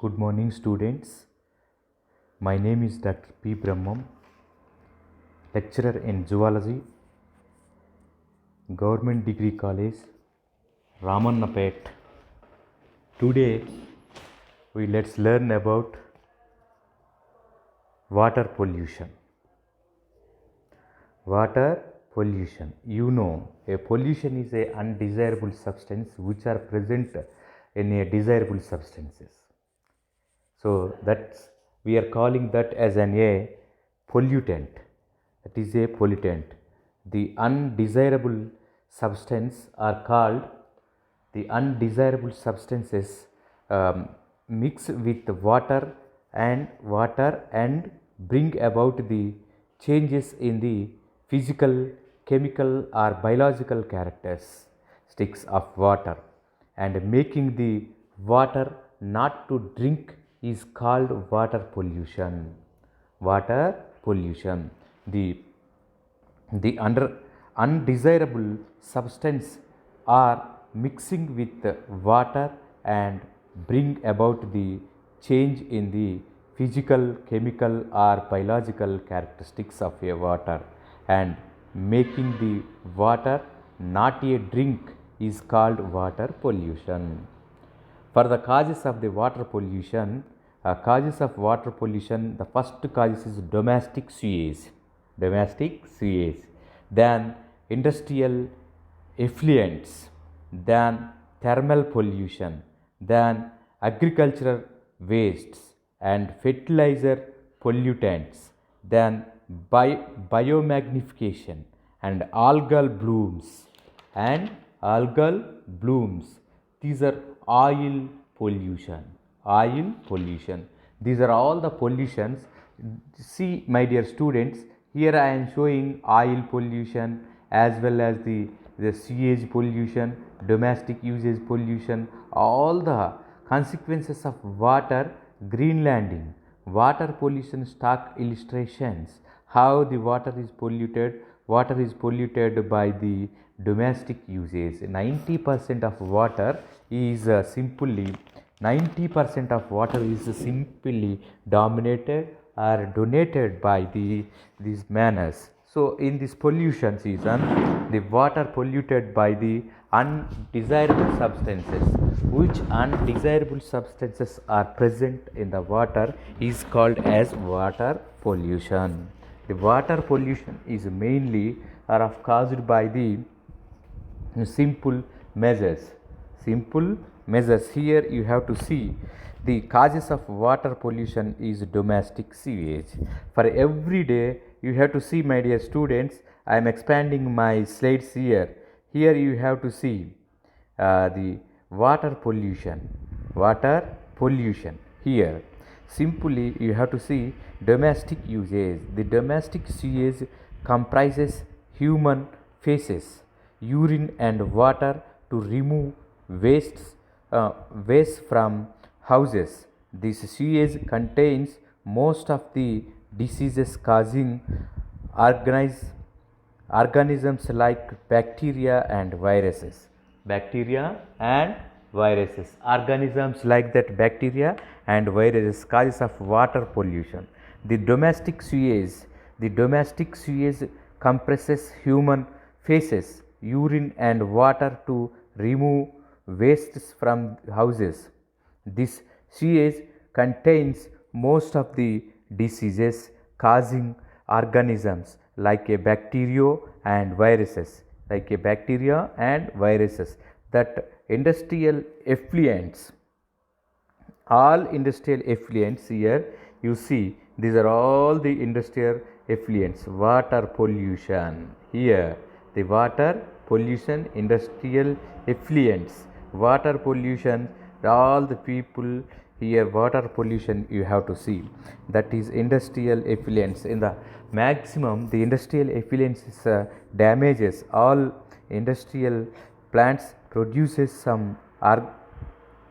Good morning, students. My name is Dr. P. Brahmam, lecturer in zoology, Government Degree College, Ramannapet. Today, let's learn about water pollution. Water pollution. You know, a pollution is a undesirable substance which are present in a desirable substances. So that's we are calling that as a pollutant. That is a pollutant. The undesirable substance are called the undesirable substances mix with water and bring about the changes in the physical, chemical or biological characteristics of water, and making the water not to drink is called water pollution. Water pollution. The undesirable substance are mixing with water and bring about the change in the physical, chemical or biological characteristics of a water, and making the water not a drink is called water pollution. For the causes of the water pollution, the first cause is domestic sewage, then industrial effluents, then thermal pollution, then agricultural wastes and fertilizer pollutants, then biomagnification and algal blooms. These are oil pollution. These are all the pollutions. See, my dear students, here I am showing oil pollution as well as the sewage pollution, domestic usage pollution, all the consequences of water greenlanding, water pollution stock illustrations, how the water is polluted by the domestic usage. 90% of water is simply dominated or donated by these manners. So in this pollution season, the water polluted by the undesirable substances. Which undesirable substances are present in the water is called as water pollution. The water pollution is mainly caused by the simple measures. Here you have to see the causes of water pollution is domestic sewage. For every day you have to see, my dear students, I am expanding my slides here. Here you have to see the water pollution. Here simply you have to see domestic usage. The domestic sewage comprises human faces, urine and water to remove waste from houses. This sewage contains most of the diseases causing organisms like bacteria and viruses. Organisms like that bacteria and viruses causes of water pollution. The domestic sewage compresses human faces, urine and water to remove wastes from houses. This sewage contains most of the diseases causing organisms like a bacteria and viruses, that industrial effluents. All industrial effluents, here you see, these are all the industrial effluents. Water pollution, here the water pollution, industrial effluents, water pollution, all the people here. Water pollution you have to see, that is industrial effluents. In the maximum, the industrial effluents damages all industrial plants, produces some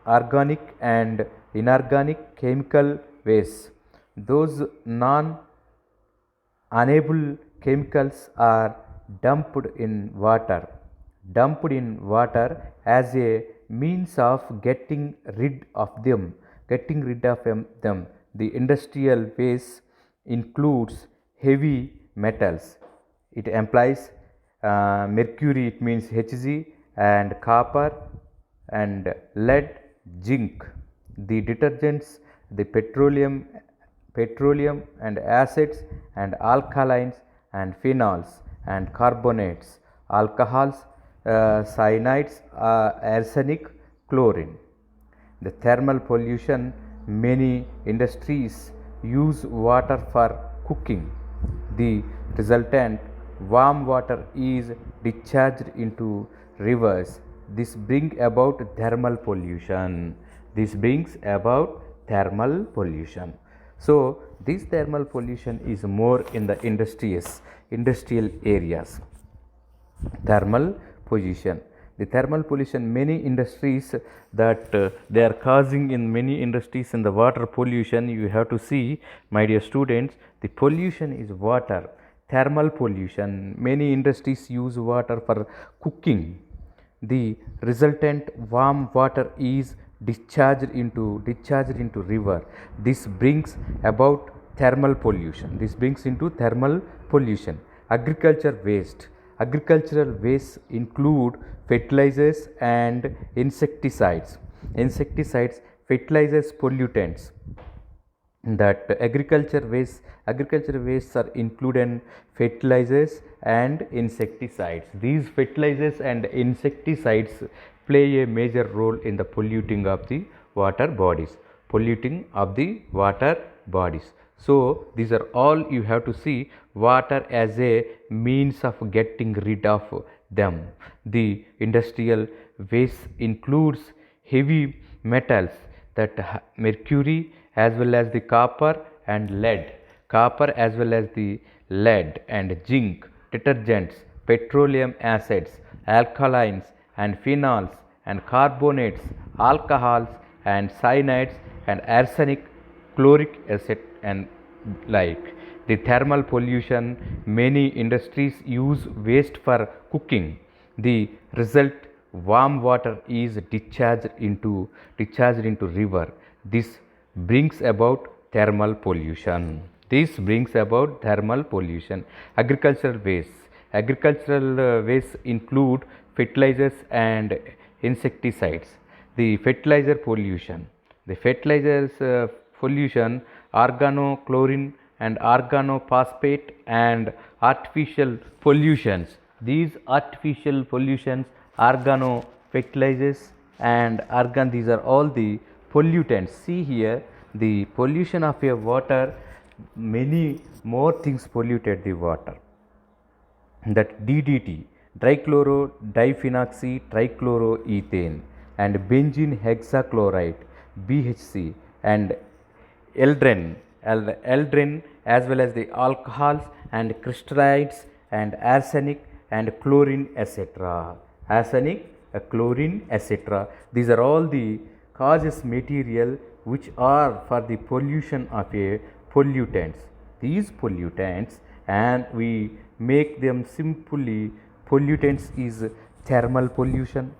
organic and inorganic chemical waste. Those unable chemicals are dumped in water as a means of getting rid of them, getting rid of them. The industrial waste includes heavy metals. It implies mercury, it means Hg, and copper and lead, zinc. The detergents, the petroleum and acids and alkalines and phenols and carbonates, alcohols, cyanides, arsenic, chlorine. The thermal pollution, many industries use water for cooking. The resultant warm water is discharged into rivers. This brings about thermal pollution. This brings about thermal pollution. So, this thermal pollution is more in the industrial areas. Thermal pollution. The thermal pollution, many industries that they are causing in many industries in the water pollution. You have to see, my dear students, the pollution is water. Thermal pollution, many industries use water for cooking. The resultant warm water is discharged into river. This brings about thermal pollution. This brings into thermal pollution. Agricultural waste include fertilizers and insecticides. Fertilizers, pollutants. That agriculture wastes are included fertilizers and insecticides. These fertilizers and insecticides play a major role in the polluting of the water bodies. So, these are all you have to see water as a means of getting rid of them. The industrial waste includes heavy metals, that mercury as well as the copper and lead, and zinc, detergents, petroleum acids, alkalines and phenols and carbonates, alcohols and cyanides and arsenic, chloric acid and like. The thermal pollution, many industries use waste for cooking. The result, warm water is discharged into river. This brings about thermal pollution. Agricultural waste include fertilizers and insecticides. The fertilizer pollution, organochlorine and organophosphate and artificial pollutions. These artificial pollutions, organofertilizers and these are all the pollutants. See here, the pollution of a water, many more things polluted the water. That DDT, trichloroethane and benzene hexachloride, BHC, and eldrin as well as the alcohols and crystallides and arsenic and chlorine, etc. These are all the causes material which are for the pollution of a pollutants. These pollutants, and we make them simply pollutants, is thermal pollution.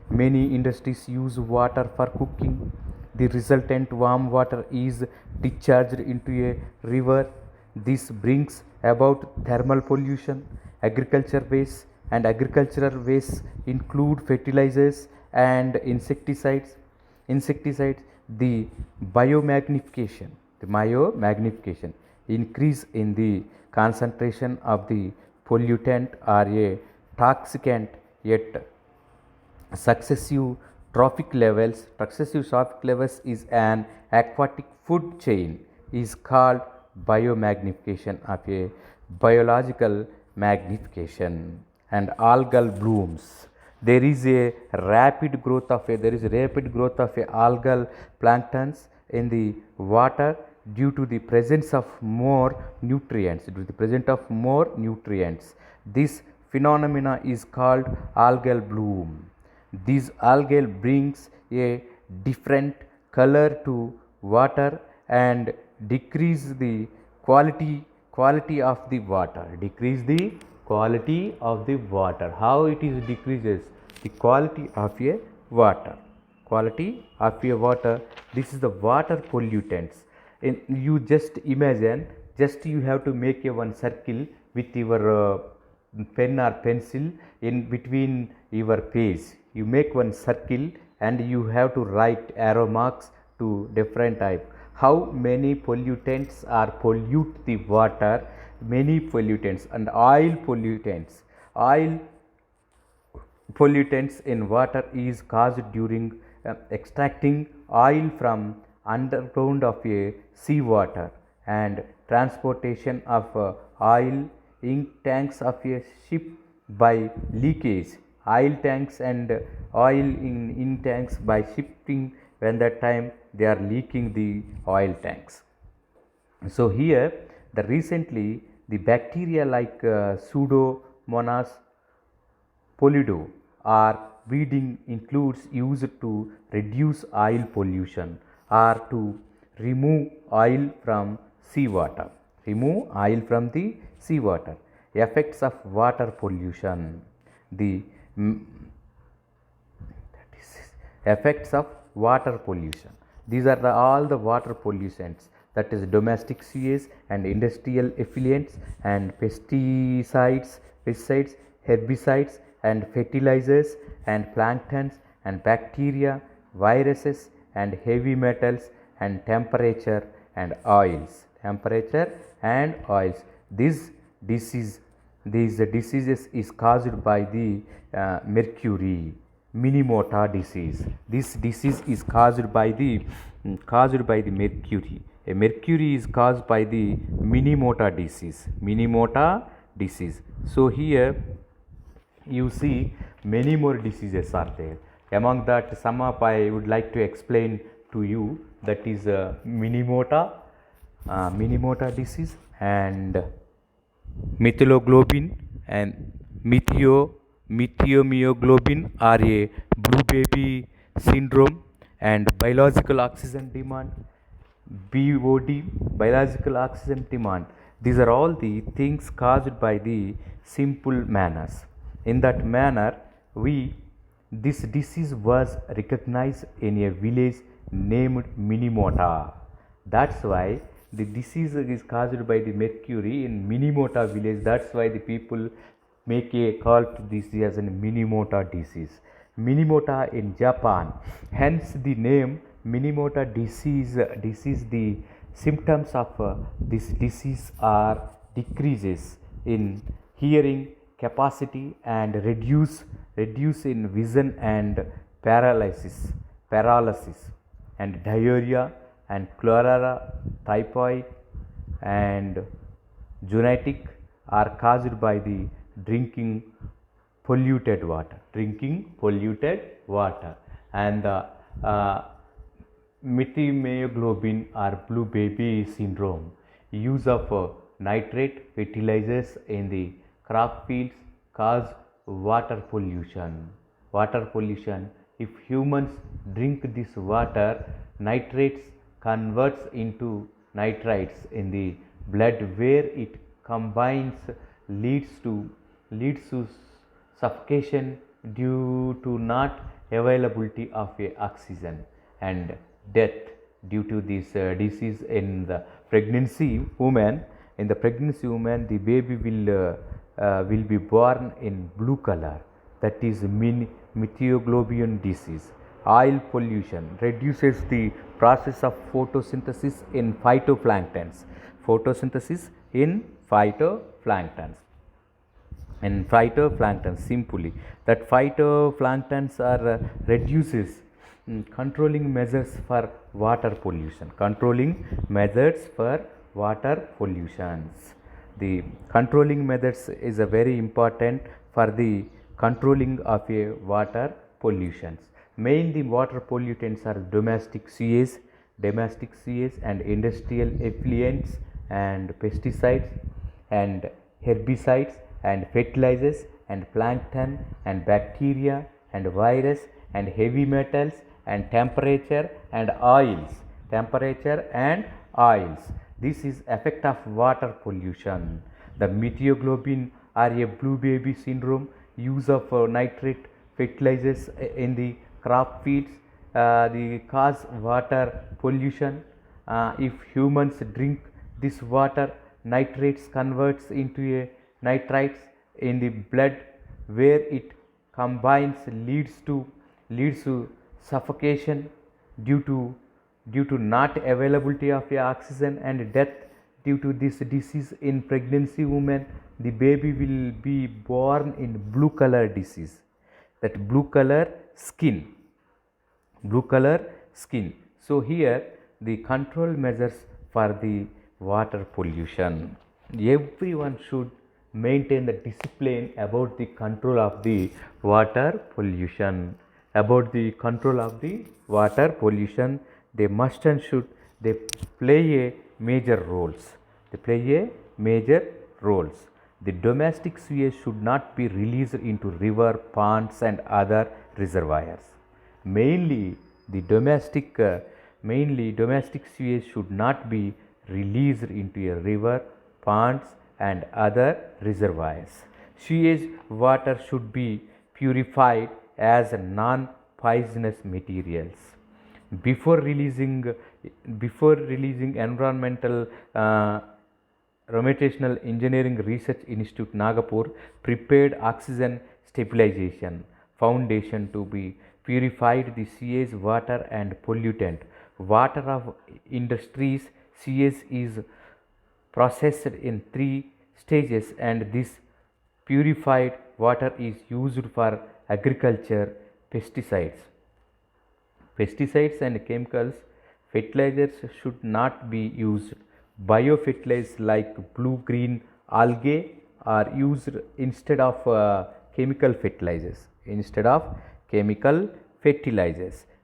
Many industries use water for cooking. The resultant warm water is discharged into a river. This brings about thermal pollution. Agricultural waste include fertilizers and insecticides. The biomagnification, increase in the concentration of the pollutant or a toxicant at successive trophic levels is an aquatic food chain, is called biomagnification of a biological magnification. And algal blooms, there is rapid growth of algal planktons in the water due to the presence of more nutrients. This phenomena is called algal bloom. These algae brings a different color to water and decrease the quality of the water. How it is decreases? The quality of a water. This is the water pollutants. You just imagine, just you have to make a one circle with your pen or pencil in between your page. You make one circle and you have to write arrow marks to different type. How many pollutants are pollute the water? Many pollutants. And oil pollutants. Oil pollutants in water is caused during extracting oil from underground of a seawater and transportation of oil in tanks of a ship by leakage. Oil tanks and oil in tanks by shipping, when that time they are leaking the oil tanks. So here the recently the bacteria like Pseudomonas Polido or breeding includes used to reduce oil pollution or to remove oil from seawater. Remove oil from the seawater. Effects of water pollution. The effects of water pollution. These are all the water pollutants, that is domestic sewage and industrial effluents and pesticides, herbicides and fertilizers and planktons and bacteria, viruses and heavy metals and temperature and oils. Temperature and oils. These diseases is caused by the mercury. Minimota disease. This disease is caused by the mercury. A mercury is caused by the Minimota disease. Minimota disease. So here you see many more diseases are there. Among that, some of I would like to explain to you, that is Minimota disease and methyloglobin and methionioglobin are a blue baby syndrome and biological oxygen demand, BOD, biological oxygen demand. These are all the things caused by the simple manners. In that manner, this disease was recognized in a village named Minimota. That's why the disease is caused by the mercury in Minimota village. That's why the people make a call to this as a Minimota disease. Minimota in Japan. Hence the name Minimota disease. The symptoms of this disease are decreases in hearing capacity and reduce in vision and paralysis and diarrhea and cholera, typhoid and zoonotic are caused by the drinking polluted water. And the methionioglobin or blue baby syndrome. Use of nitrate fertilizers in the crop fields cause water pollution. If humans drink this water, nitrates converts into nitrites in the blood, where it combines, leads to suffocation due to not availability of oxygen and death due to this disease in the pregnancy woman. In the pregnancy woman, the baby will be born in blue color. That is methioglobin disease. Oil pollution reduces the process of photosynthesis in phytoplanktons. Simply, that phytoplanktons are reduces controlling measures for water pollution. The controlling methods is a very important for the controlling of a water pollutions. Mainly water pollutants are domestic sewage and industrial effluents and pesticides and herbicides and fertilizers and plankton and bacteria and virus and heavy metals and temperature and oils. This is effect of water pollution. The methioglobin or a blue baby syndrome. Use of nitrate fertilizers in the crop fields the cause water pollution. If humans drink this water, nitrates converts into a nitrites in the blood, where it combines leads to suffocation due to not availability of oxygen, and death due to this disease. In pregnancy women, the baby will be born in blue color disease, that blue color skin. So here the control measures for the water pollution. Everyone should maintain the discipline about the control of the water pollution. About the control of the water pollution, they must and should they play a major roles. The domestic sewage should not be released into river, ponds and other reservoirs. Mainly domestic sewage should not be released into a river, ponds and other reservoirs. Sewage water should be purified as non-poisonous materials. Before releasing environmental Rotational Engineering Research Institute Nagapur prepared oxygen stabilization foundation to be purified the sewage water and pollutant water of industries. Sewage is processed in 3 stages, and this purified water is used for agriculture, pesticides and chemicals. Fertilizers should not be used. Biofertilizers like blue green algae are used instead of chemical fertilizers.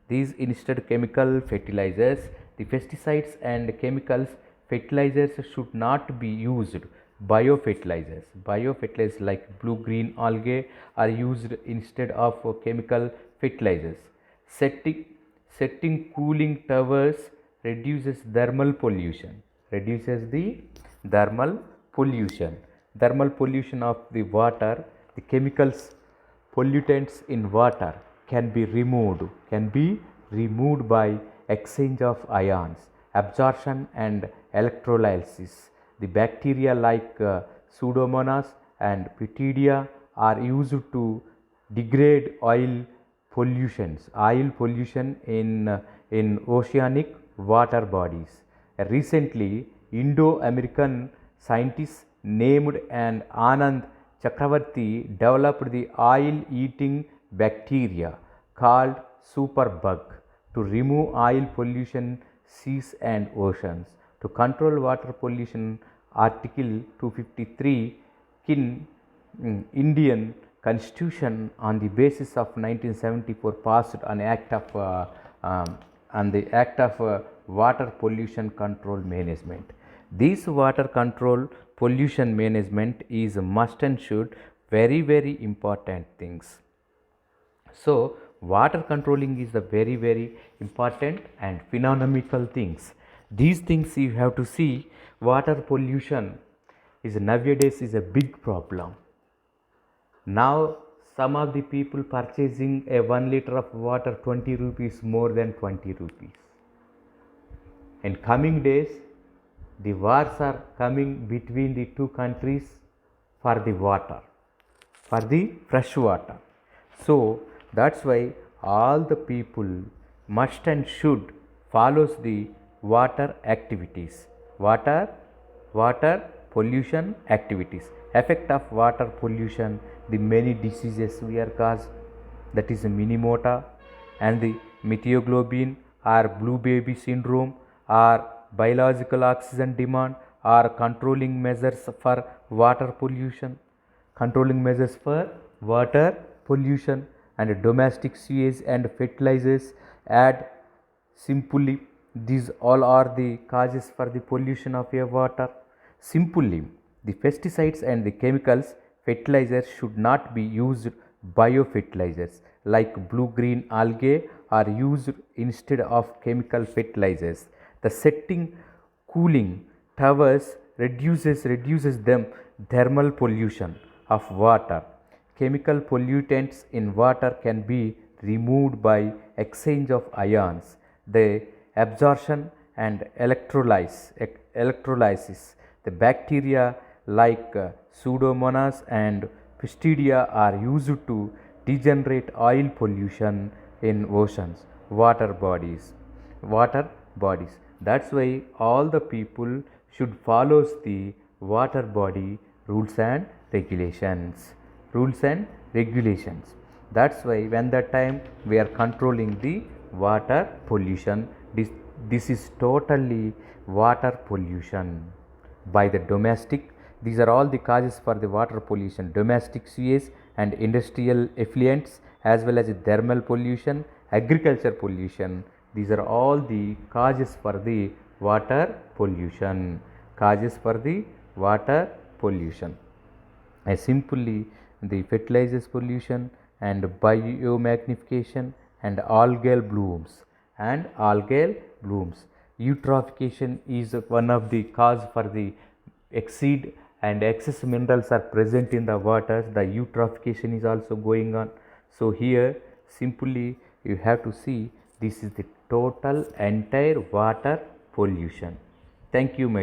These instead chemical fertilizers, the pesticides and chemicals fertilizers should not be used. Biofertilizers like blue green algae are used instead of chemical fertilizers. Setting cooling towers reduces thermal pollution. Thermal pollution of the water. The chemicals pollutants in water can be removed by exchange of ions, absorption and electrolysis. The bacteria like Pseudomonas and Pityria are used to degrade oil pollution in oceanic water bodies. Recently, Indo-American scientists named and Anand Chakravarti developed the oil-eating bacteria called superbug to remove oil pollution seas and oceans. To control water pollution, Article 253 Indian Constitution on the basis of 1974 passed an act of water pollution control management. This water control pollution management is must and should very important things. So water controlling is the very important and phenomenal things. These things you have to see. Water pollution is nowadays is a big problem. Now some of the people purchasing a 1 liter of water 20 rupees, more than 20 rupees. In coming days, the wars are coming between the two countries for the water, for the fresh water. So that's why all the people must and should follows the water activities, water pollution activities. Effect of water pollution, the many diseases we are caused, that is pneumonia and the methioglobin or blue baby syndrome or biological oxygen demand, or controlling measures for water pollution, and domestic sewage and fertilizers. Add simply, these all are the causes for the pollution of your water. Simply, the pesticides and the chemicals fertilizers should not be used. Biofertilizers like blue green algae are used instead of chemical fertilizers. The setting cooling towers reduces them thermal pollution of water. Chemical pollutants in water can be removed by exchange of ions, the absorption and electrolysis. The bacteria like Pseudomonas and Pistidia are used to degenerate oil pollution in oceans, water bodies. That's why all the people should follow the water body rules and regulations. That's why when that time we are controlling the water pollution, this is totally water pollution by the domestic. These are all the causes for the water pollution: domestic sewage and industrial effluents, as well as the thermal pollution, agriculture pollution. These are all the causes for the water pollution. Simply the fertilizers pollution and biomagnification and algal blooms. Eutrophication is one of the cause for the exceed and excess minerals are present in the waters. The eutrophication is also going on. So here simply you have to see this is the total entire water pollution. Thank you, my dear.